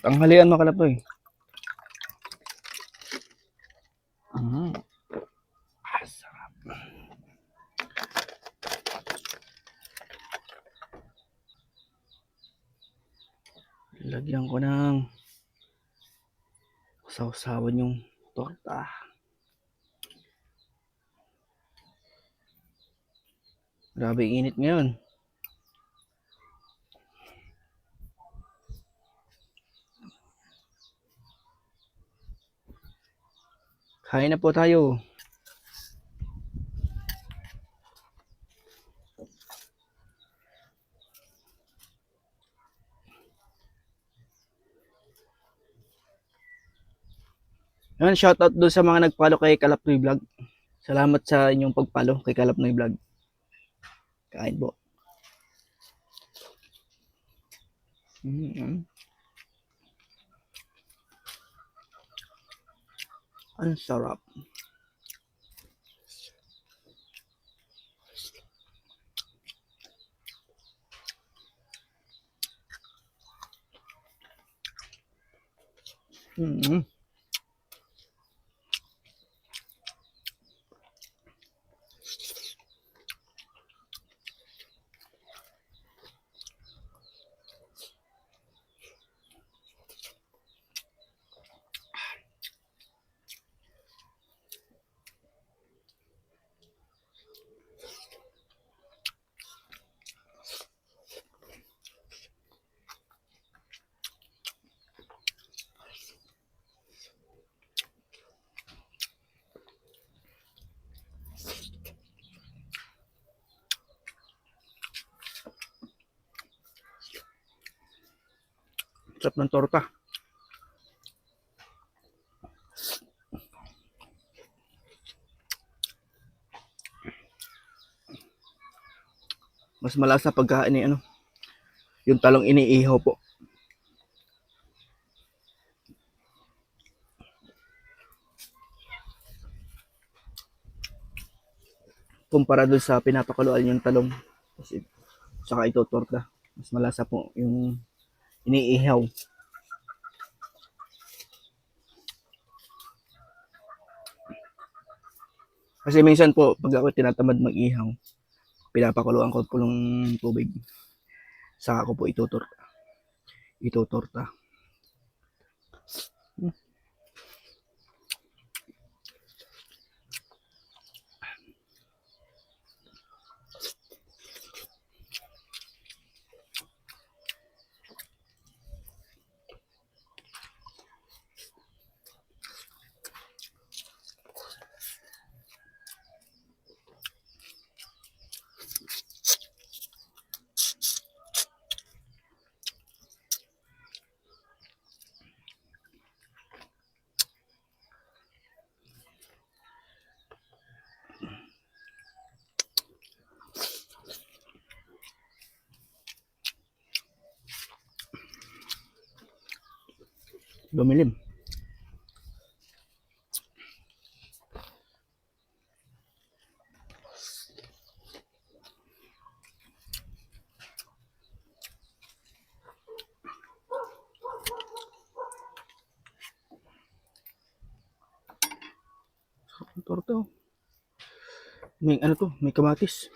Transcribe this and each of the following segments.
Tanghalian mga kalapoy. Mm. Sarap. Lagyan ko ng sausawan yung torta. Grabe init ngayon. Kain na po tayo. Yan, shoutout doon sa mga nag-follow kay Kalapnoy Vlog. Salamat sa inyong pag-follow kay Kalapnoy Vlog. Kain po. Ang sarap. Sarap ng torta. Mas malasa pagka yung talong iniihaw po. Kumpara dun sa pinapakuluan yung talong. Kasi saka ito torta. Mas malasa po yung iniihaw. Kasi minsan po, pag ako tinatamad mag-ihaw, pinapakuluan ko po ng tubig. Saka ko po itutorta. Lumilim. Torta. May may kamatis.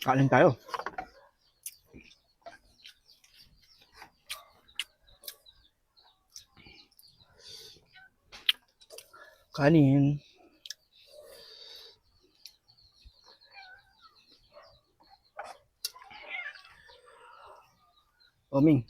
Kain tayo. Kanin. Oming.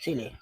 Sili.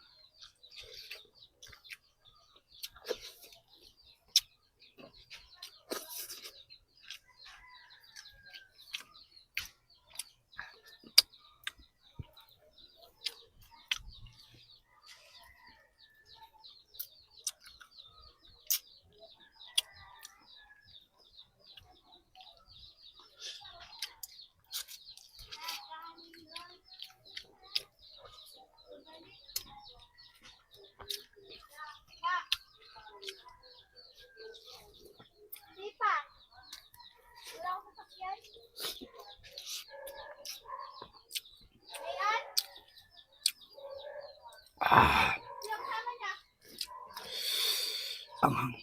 Ah, anghang.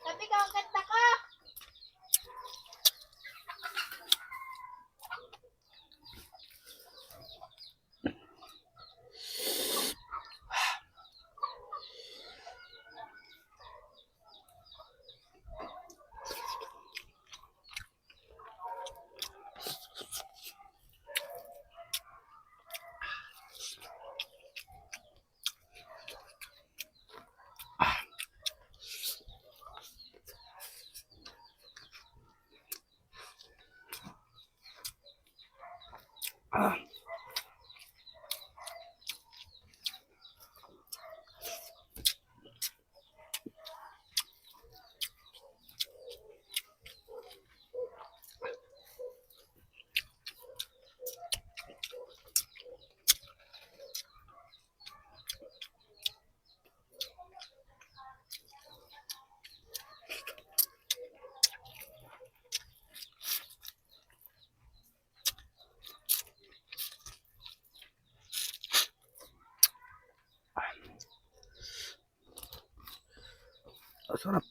Sabi ka, ang ganda ka! Ah. Sarap.